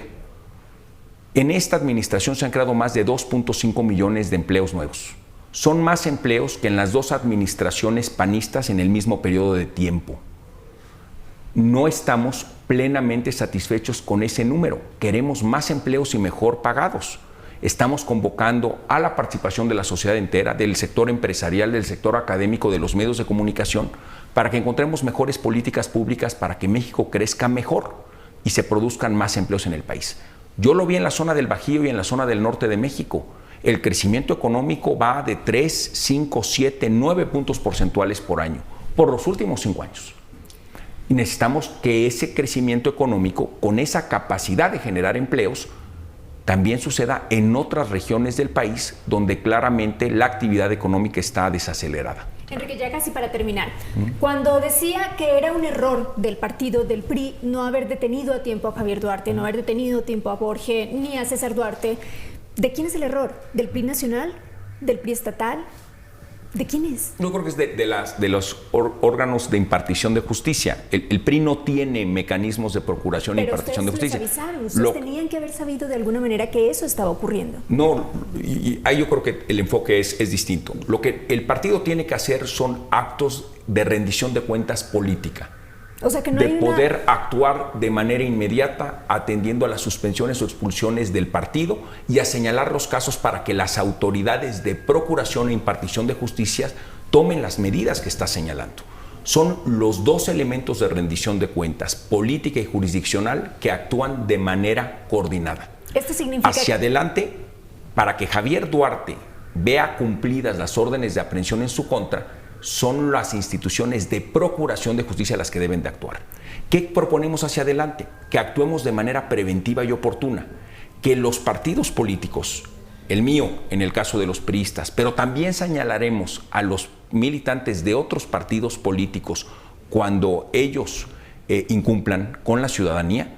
En esta administración se han creado más de 2.5 millones de empleos nuevos. Son más empleos que en las dos administraciones panistas en el mismo periodo de tiempo. No estamos plenamente satisfechos con ese número. Queremos más empleos y mejor pagados. Estamos convocando a la participación de la sociedad entera, del sector empresarial, del sector académico, de los medios de comunicación, para que encontremos mejores políticas públicas para que México crezca mejor y se produzcan más empleos en el país. Yo lo vi en la zona del Bajío y en la zona del norte de México. El crecimiento económico va de 3, 5, 7, 9 puntos porcentuales por año, por los últimos 5 años. Y necesitamos que ese crecimiento económico, con esa capacidad de generar empleos, también suceda en otras regiones del país donde claramente la actividad económica está desacelerada. Enrique, ya casi para terminar, cuando decía que era un error del partido, del PRI, no haber detenido a tiempo a Javier Duarte, no haber detenido a tiempo a Borge ni a César Duarte, ¿de quién es el error? ¿Del PRI nacional? ¿Del PRI estatal? ¿De quién es? Yo creo que es de los órganos de impartición de justicia. El PRI no tiene mecanismos de procuración e impartición de justicia. Pero ustedes les avisaron, ustedes tenían que haber sabido de alguna manera que eso estaba ocurriendo. No, y ahí yo creo que el enfoque es distinto. Lo que el partido tiene que hacer son actos de rendición de cuentas política. O sea que no de hay poder actuar de manera inmediata atendiendo a las suspensiones o expulsiones del partido y a señalar los casos para que las autoridades de procuración e impartición de justicia tomen las medidas que está señalando. Son los dos elementos de rendición de cuentas, política y jurisdiccional, que actúan de manera coordinada. Esto significa hacia adelante, para que Javier Duarte vea cumplidas las órdenes de aprehensión en su contra, son las instituciones de procuración de justicia las que deben de actuar. ¿Qué proponemos hacia adelante? Que actuemos de manera preventiva y oportuna, que los partidos políticos, el mío en el caso de los priistas, pero también señalaremos a los militantes de otros partidos políticos cuando ellos incumplan con la ciudadanía,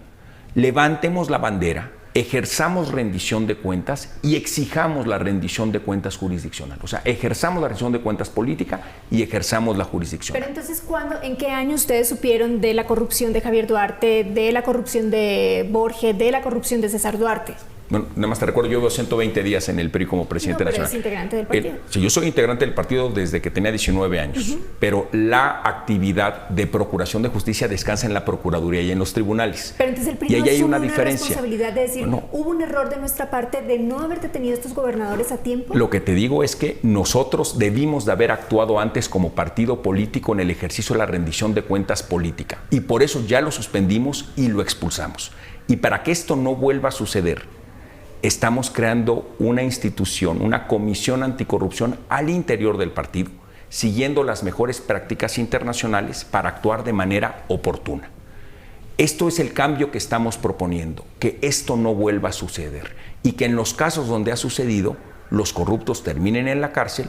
levantemos la bandera, ejerzamos rendición de cuentas y exijamos la rendición de cuentas jurisdiccional. O sea, ejerzamos la rendición de cuentas política y ejerzamos la jurisdicción. Pero entonces, ¿en qué año ustedes supieron de la corrupción de Javier Duarte, de la corrupción de Borge, de la corrupción de César Duarte? Bueno, nada más te recuerdo, yo llevo 120 días en el PRI como presidente nacional. ¿Eres integrante del partido? Sí, yo soy integrante del partido desde que tenía 19 años, pero la actividad de procuración de justicia descansa en la Procuraduría y en los tribunales. Pero entonces el PRI y ahí no hay una asume diferencia. Responsabilidad de decir, hubo un error de nuestra parte de no haber detenido a estos gobernadores a tiempo. Lo que te digo es que nosotros debimos de haber actuado antes como partido político en el ejercicio de la rendición de cuentas política. Y por eso ya lo suspendimos y lo expulsamos. Y para que esto no vuelva a suceder, estamos creando una institución, una comisión anticorrupción al interior del partido, siguiendo las mejores prácticas internacionales para actuar de manera oportuna. Esto es el cambio que estamos proponiendo, que esto no vuelva a suceder y que en los casos donde ha sucedido, los corruptos terminen en la cárcel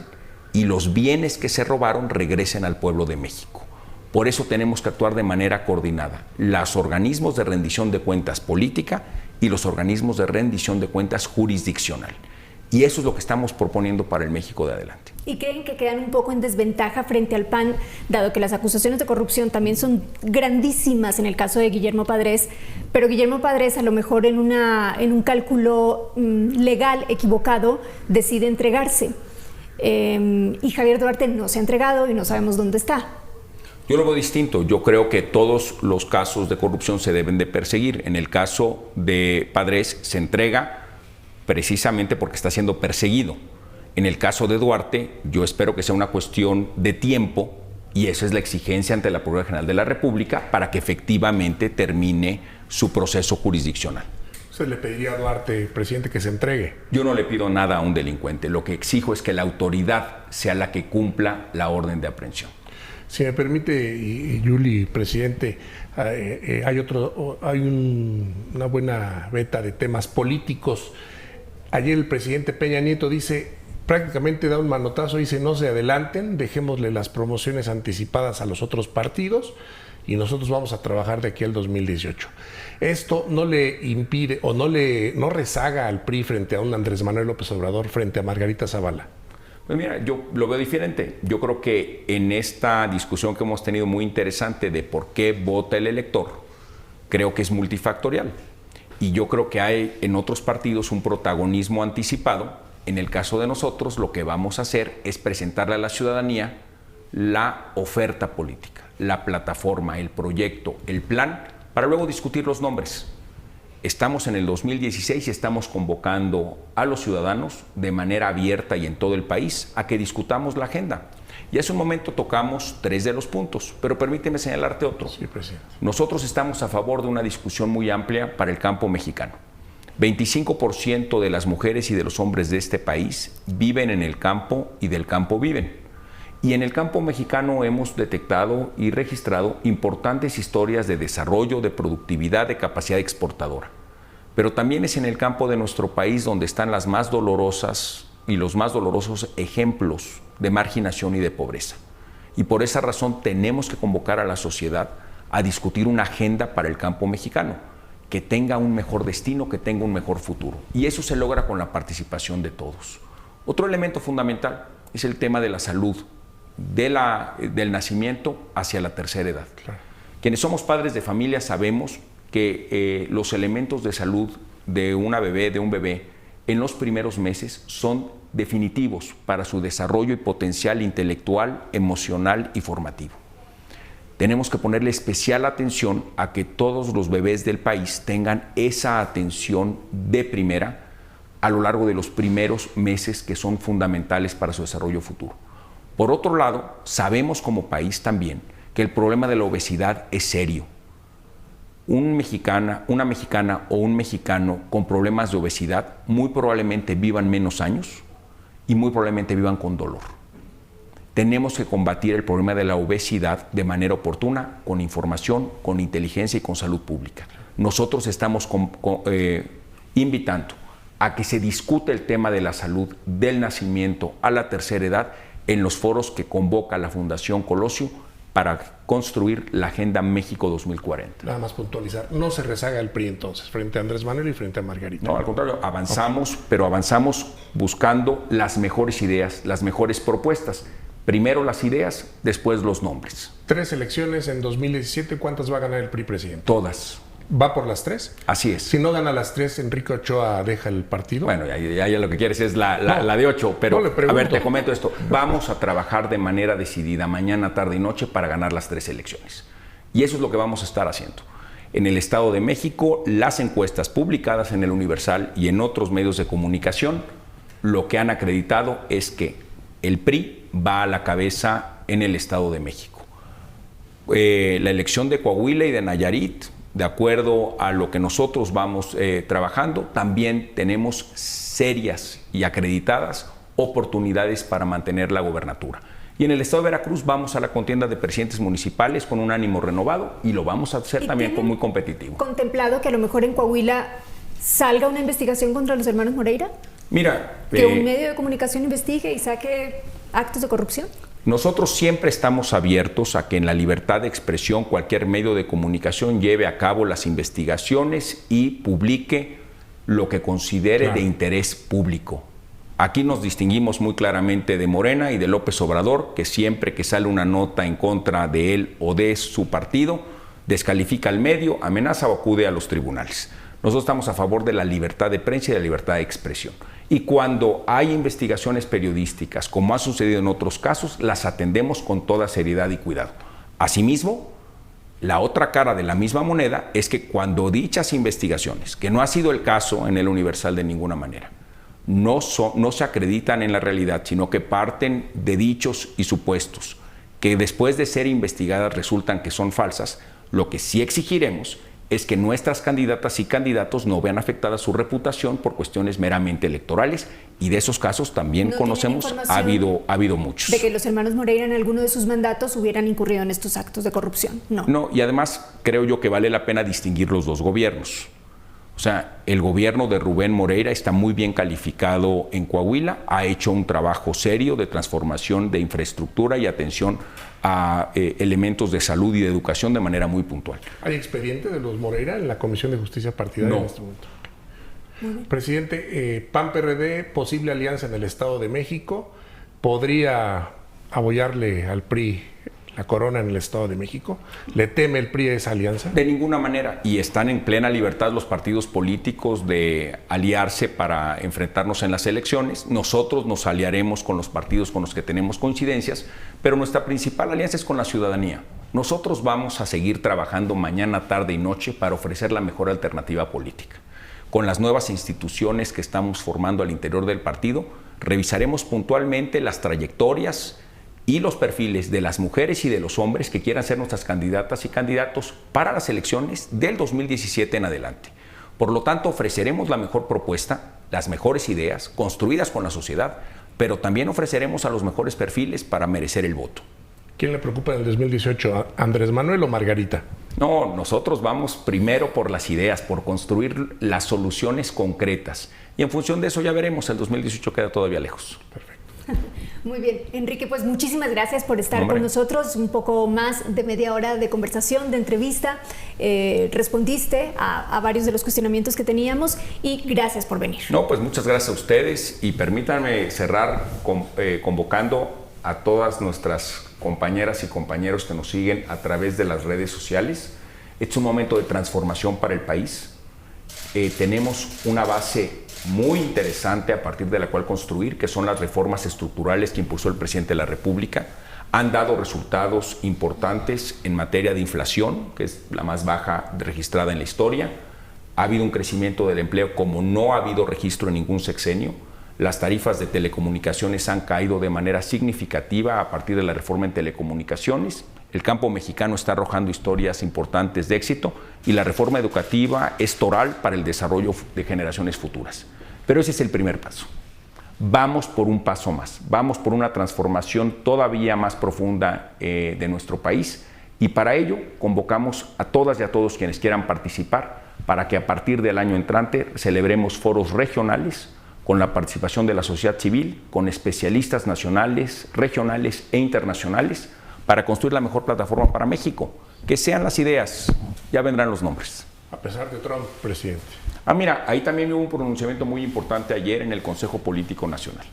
y los bienes que se robaron regresen al pueblo de México. Por eso tenemos que actuar de manera coordinada. Los organismos de rendición de cuentas política y los organismos de rendición de cuentas jurisdiccional. Y eso es lo que estamos proponiendo para el México de adelante. ¿Y creen que quedan un poco en desventaja frente al PAN, dado que las acusaciones de corrupción también son grandísimas en el caso de Guillermo Padrés, pero Guillermo Padrés a lo mejor en un cálculo legal equivocado decide entregarse? Y Javier Duarte no se ha entregado y no sabemos dónde está. Yo lo veo distinto. Yo creo que todos los casos de corrupción se deben de perseguir. En el caso de Padrés se entrega precisamente porque está siendo perseguido. En el caso de Duarte, yo espero que sea una cuestión de tiempo y esa es la exigencia ante la Procuraduría General de la República para que efectivamente termine su proceso jurisdiccional. ¿Usted le pediría a Duarte, presidente, que se entregue? Yo no le pido nada a un delincuente. Lo que exijo es que la autoridad sea la que cumpla la orden de aprehensión. Si me permite, Yuli, presidente, hay una buena veta de temas políticos. Ayer el presidente Peña Nieto prácticamente da un manotazo, dice no se adelanten, dejémosle las promociones anticipadas a los otros partidos y nosotros vamos a trabajar de aquí al 2018. Esto no le impide o no rezaga al PRI frente a un Andrés Manuel López Obrador, frente a Margarita Zavala. Pues mira, yo lo veo diferente. Yo creo que en esta discusión que hemos tenido muy interesante de por qué vota el elector, creo que es multifactorial. Y yo creo que hay en otros partidos un protagonismo anticipado. En el caso de nosotros, lo que vamos a hacer es presentarle a la ciudadanía la oferta política, la plataforma, el proyecto, el plan, para luego discutir los nombres. Estamos en el 2016 y estamos convocando a los ciudadanos de manera abierta y en todo el país a que discutamos la agenda. Y hace un momento tocamos 3 de los puntos, pero permíteme señalarte otro. Sí, presidente. Nosotros estamos a favor de una discusión muy amplia para el campo mexicano. 25% de las mujeres y de los hombres de este país viven en el campo y del campo viven. Y en el campo mexicano hemos detectado y registrado importantes historias de desarrollo, de productividad, de capacidad exportadora. Pero también es en el campo de nuestro país donde están las más dolorosas y los más dolorosos ejemplos de marginación y de pobreza. Y por esa razón tenemos que convocar a la sociedad a discutir una agenda para el campo mexicano, que tenga un mejor destino, que tenga un mejor futuro. Y eso se logra con la participación de todos. Otro elemento fundamental es el tema de la salud, del nacimiento hacia la tercera edad. Claro. Quienes somos padres de familia sabemos que los elementos de salud de una bebé, de un bebé, en los primeros meses son definitivos para su desarrollo y potencial intelectual, emocional y formativo. Tenemos que ponerle especial atención a que todos los bebés del país tengan esa atención de primera a lo largo de los primeros meses que son fundamentales para su desarrollo futuro. Por otro lado, sabemos como país también que el problema de la obesidad es serio. Una mexicana o un mexicano con problemas de obesidad muy probablemente vivan menos años y muy probablemente vivan con dolor. Tenemos que combatir el problema de la obesidad de manera oportuna, con información, con inteligencia y con salud pública. Nosotros estamos invitando a que se discute el tema de la salud del nacimiento a la tercera edad en los foros que convoca la Fundación Colosio para construir la Agenda México 2040. Nada más puntualizar, no se rezaga el PRI entonces, frente a Andrés Manuel y frente a Margarita. No, al contrario, avanzamos, pero avanzamos buscando las mejores ideas, las mejores propuestas. Primero las ideas, después los nombres. 3 elecciones en 2017, ¿cuántas va a ganar el PRI, presidente? Todas. ¿Va por las 3? Así es. Si no gana las 3, Enrique Ochoa deja el partido. Bueno, ya lo que quieres es la de 8, pero a ver, te comento esto. Vamos a trabajar de manera decidida mañana, tarde y noche para ganar las 3 elecciones. Y eso es lo que vamos a estar haciendo. En el Estado de México, las encuestas publicadas en El Universal y en otros medios de comunicación, lo que han acreditado es que el PRI va a la cabeza en el Estado de México. La elección de Coahuila y de Nayarit, de acuerdo a lo que nosotros vamos trabajando, también tenemos serias y acreditadas oportunidades para mantener la gobernatura. Y en el estado de Veracruz vamos a la contienda de presidentes municipales con un ánimo renovado y lo vamos a hacer también muy competitivo. ¿Contemplado que a lo mejor en Coahuila salga una investigación contra los hermanos Moreira? Mira, que un medio de comunicación investigue y saque actos de corrupción. Nosotros siempre estamos abiertos a que en la libertad de expresión cualquier medio de comunicación lleve a cabo las investigaciones y publique lo que considere de interés público. Aquí nos distinguimos muy claramente de Morena y de López Obrador, que siempre que sale una nota en contra de él o de su partido, descalifica al medio, amenaza o acude a los tribunales. Nosotros estamos a favor de la libertad de prensa y de la libertad de expresión. Y cuando hay investigaciones periodísticas, como ha sucedido en otros casos, las atendemos con toda seriedad y cuidado. Asimismo, la otra cara de la misma moneda es que cuando dichas investigaciones, que no ha sido el caso en El Universal de ninguna manera, no se acreditan en la realidad, sino que parten de dichos y supuestos, que después de ser investigadas resultan que son falsas, lo que sí exigiremos es que nuestras candidatas y candidatos no vean afectada su reputación por cuestiones meramente electorales, y de esos casos también conocemos, ha habido muchos. De que los hermanos Moreira en alguno de sus mandatos hubieran incurrido en estos actos de corrupción, no. No, y además creo yo que vale la pena distinguir los dos gobiernos. O sea, el gobierno de Rubén Moreira está muy bien calificado en Coahuila, ha hecho un trabajo serio de transformación de infraestructura y atención a elementos de salud y de educación de manera muy puntual. ¿Hay expediente de los Moreira en la Comisión de Justicia Partidaria en este momento? Presidente, PAN-PRD, posible alianza en el Estado de México, ¿podría apoyarle al PRI la corona en el Estado de México? ¿Le teme el PRI a esa alianza? De ninguna manera, y están en plena libertad los partidos políticos de aliarse para enfrentarnos en las elecciones. Nosotros nos aliaremos con los partidos con los que tenemos coincidencias, pero nuestra principal alianza es con la ciudadanía. Nosotros vamos a seguir trabajando mañana, tarde y noche para ofrecer la mejor alternativa política. Con las nuevas instituciones que estamos formando al interior del partido, revisaremos puntualmente las trayectorias y los perfiles de las mujeres y de los hombres que quieran ser nuestras candidatas y candidatos para las elecciones del 2017 en adelante. Por lo tanto, ofreceremos la mejor propuesta, las mejores ideas, construidas con la sociedad, pero también ofreceremos a los mejores perfiles para merecer el voto. ¿Quién le preocupa en el 2018, Andrés Manuel o Margarita? No, nosotros vamos primero por las ideas, por construir las soluciones concretas. Y en función de eso ya veremos, el 2018 queda todavía lejos. Perfecto. Muy bien, Enrique, pues muchísimas gracias por estar con nosotros, un poco más de media hora de conversación, de entrevista, respondiste a varios de los cuestionamientos que teníamos y gracias por venir. No, pues muchas gracias a ustedes y permítanme cerrar convocando a todas nuestras compañeras y compañeros que nos siguen a través de las redes sociales. Es un momento de transformación para el país. Tenemos una base muy interesante a partir de la cual construir, que son las reformas estructurales que impulsó el presidente de la República. Han dado resultados importantes en materia de inflación, que es la más baja registrada en la historia. Ha habido un crecimiento del empleo como no ha habido registro en ningún sexenio. Las tarifas de telecomunicaciones han caído de manera significativa a partir de la reforma en telecomunicaciones. El campo mexicano está arrojando historias importantes de éxito y la reforma educativa es toral para el desarrollo de generaciones futuras. Pero ese es el primer paso. Vamos por un paso más, vamos por una transformación todavía más profunda de nuestro país y para ello convocamos a todas y a todos quienes quieran participar para que a partir del año entrante celebremos foros regionales con la participación de la sociedad civil, con especialistas nacionales, regionales e internacionales, para construir la mejor plataforma para México. Que sean las ideas, ya vendrán los nombres. A pesar de Trump, presidente. Mira, ahí también hubo un pronunciamiento muy importante ayer en el Consejo Político Nacional.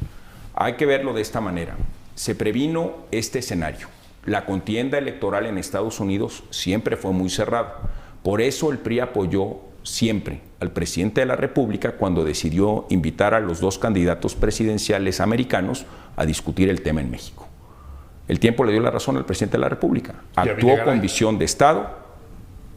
Hay que verlo de esta manera. Se previno este escenario. La contienda electoral en Estados Unidos siempre fue muy cerrada. Por eso el PRI apoyó siempre al presidente de la República cuando decidió invitar a los 2 candidatos presidenciales americanos a discutir el tema en México. El tiempo le dio la razón al presidente de la República. Actuó con visión de Estado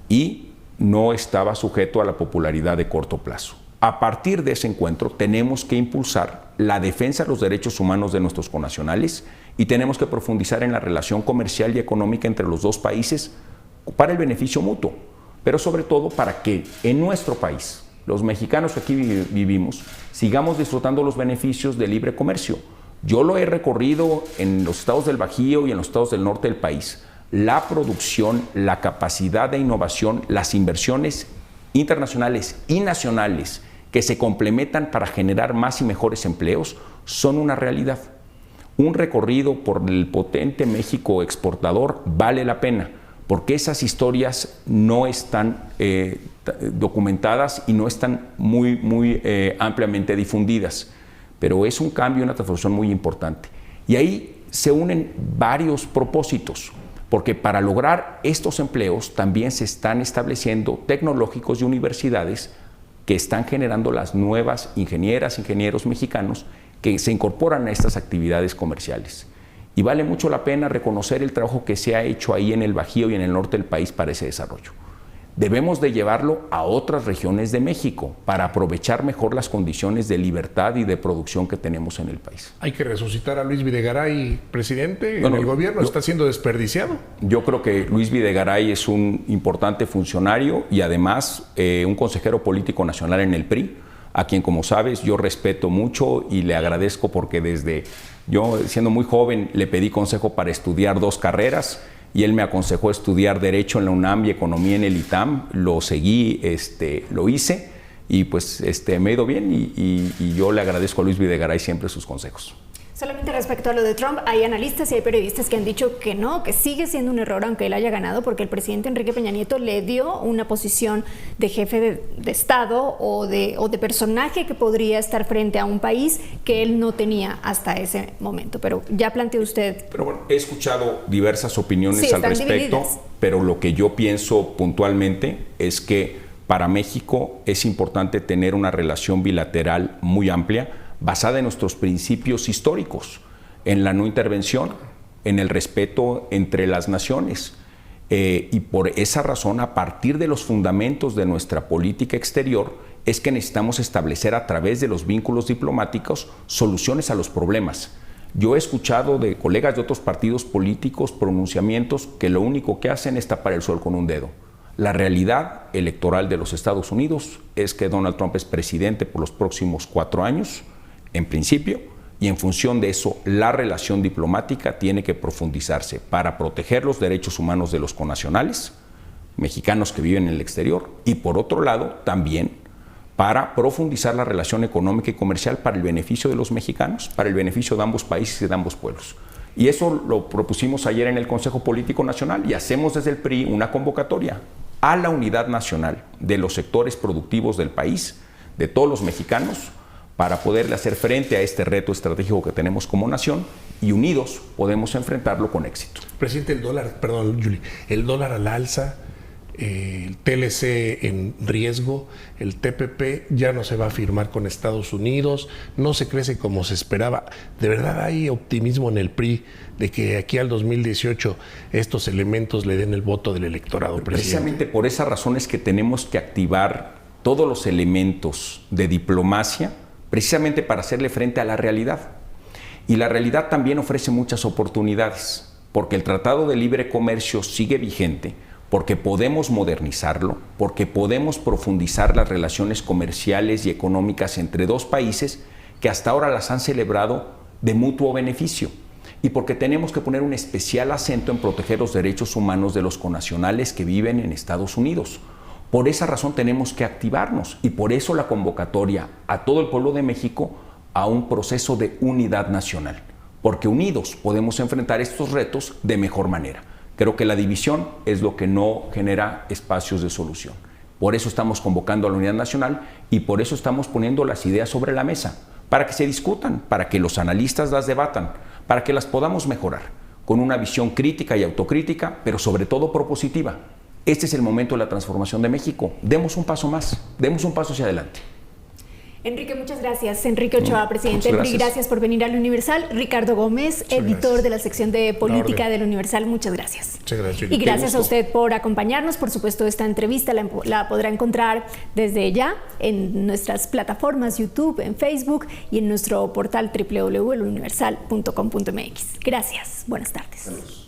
y no estaba sujeto a la popularidad de corto plazo. A partir de ese encuentro tenemos que impulsar la defensa de los derechos humanos de nuestros connacionales y tenemos que profundizar en la relación comercial y económica entre los 2 países para el beneficio mutuo, pero sobre todo para que en nuestro país, los mexicanos que aquí vivimos, sigamos disfrutando los beneficios del libre comercio. Yo lo he recorrido en los estados del Bajío y en los estados del norte del país. La producción, la capacidad de innovación, las inversiones internacionales y nacionales que se complementan para generar más y mejores empleos son una realidad. Un recorrido por el potente México exportador vale la pena, porque esas historias no están documentadas y no están muy ampliamente difundidas. Pero es un cambio, una transformación muy importante. Y ahí se unen varios propósitos, porque para lograr estos empleos también se están estableciendo tecnológicos y universidades que están generando las nuevas ingenieros mexicanos que se incorporan a estas actividades comerciales. Y vale mucho la pena reconocer el trabajo que se ha hecho ahí en el Bajío y en el norte del país para ese desarrollo. Debemos de llevarlo a otras regiones de México para aprovechar mejor las condiciones de libertad y de producción que tenemos en el país. Hay que resucitar a Luis Videgaray, presidente, en el gobierno. ¿Está siendo desperdiciado? Yo creo que Luis Videgaray es un importante funcionario y además un consejero político nacional en el PRI, a quien, como sabes, yo respeto mucho y le agradezco porque desde yo, siendo muy joven, le pedí consejo para estudiar 2 carreras. Y él me aconsejó estudiar Derecho en la UNAM y Economía en el ITAM. Lo seguí, lo hice y pues me ha ido bien y yo le agradezco a Luis Videgaray siempre sus consejos. Solamente respecto a lo de Trump, hay analistas y hay periodistas que han dicho que no, que sigue siendo un error aunque él haya ganado, porque el presidente Enrique Peña Nieto le dio una posición de jefe de Estado o de personaje que podría estar frente a un país que él no tenía hasta ese momento. Pero ya planteó usted... Pero bueno, he escuchado diversas opiniones al respecto, pero lo que yo pienso puntualmente es que para México es importante tener una relación bilateral muy amplia, basada en nuestros principios históricos, en la no intervención, en el respeto entre las naciones. Y por esa razón, a partir de los fundamentos de nuestra política exterior, es que necesitamos establecer a través de los vínculos diplomáticos soluciones a los problemas. Yo he escuchado de colegas de otros partidos políticos pronunciamientos que lo único que hacen es tapar el sol con un dedo. La realidad electoral de los Estados Unidos es que Donald Trump es presidente por los próximos 4 años, en principio, y en función de eso, la relación diplomática tiene que profundizarse para proteger los derechos humanos de los connacionales mexicanos que viven en el exterior y, por otro lado, también para profundizar la relación económica y comercial para el beneficio de los mexicanos, para el beneficio de ambos países y de ambos pueblos. Y eso lo propusimos ayer en el Consejo Político Nacional y hacemos desde el PRI una convocatoria a la unidad nacional de los sectores productivos del país, de todos los mexicanos, para poderle hacer frente a este reto estratégico que tenemos como nación y unidos podemos enfrentarlo con éxito. Presidente, el dólar al alza, el TLC en riesgo, el TPP ya no se va a firmar con Estados Unidos, no se crece como se esperaba. ¿De verdad hay optimismo en el PRI de que aquí al 2018 estos elementos le den el voto del electorado, presidente? Precisamente por esa razón es que tenemos que activar todos los elementos de diplomacia precisamente para hacerle frente a la realidad. Y la realidad también ofrece muchas oportunidades, porque el Tratado de Libre Comercio sigue vigente, porque podemos modernizarlo, porque podemos profundizar las relaciones comerciales y económicas entre 2 países que hasta ahora las han celebrado de mutuo beneficio, y porque tenemos que poner un especial acento en proteger los derechos humanos de los connacionales que viven en Estados Unidos. Por esa razón tenemos que activarnos y por eso la convocatoria a todo el pueblo de México a un proceso de unidad nacional, porque unidos podemos enfrentar estos retos de mejor manera. Creo que la división es lo que no genera espacios de solución. Por eso estamos convocando a la unidad nacional y por eso estamos poniendo las ideas sobre la mesa, para que se discutan, para que los analistas las debatan, para que las podamos mejorar, con una visión crítica y autocrítica, pero sobre todo propositiva. Este es el momento de la transformación de México. Demos un paso más, demos un paso hacia adelante. Enrique, muchas gracias. Enrique Ochoa, presidente del PRI, gracias por venir al Universal. Ricardo Gómez, editor de la sección de política del Universal, muchas gracias. Muchas gracias. Y gracias a usted por acompañarnos. Por supuesto, esta entrevista la podrá encontrar desde ya en nuestras plataformas YouTube, en Facebook y en nuestro portal www.eluniversal.com.mx. Gracias. Buenas tardes. Saludos.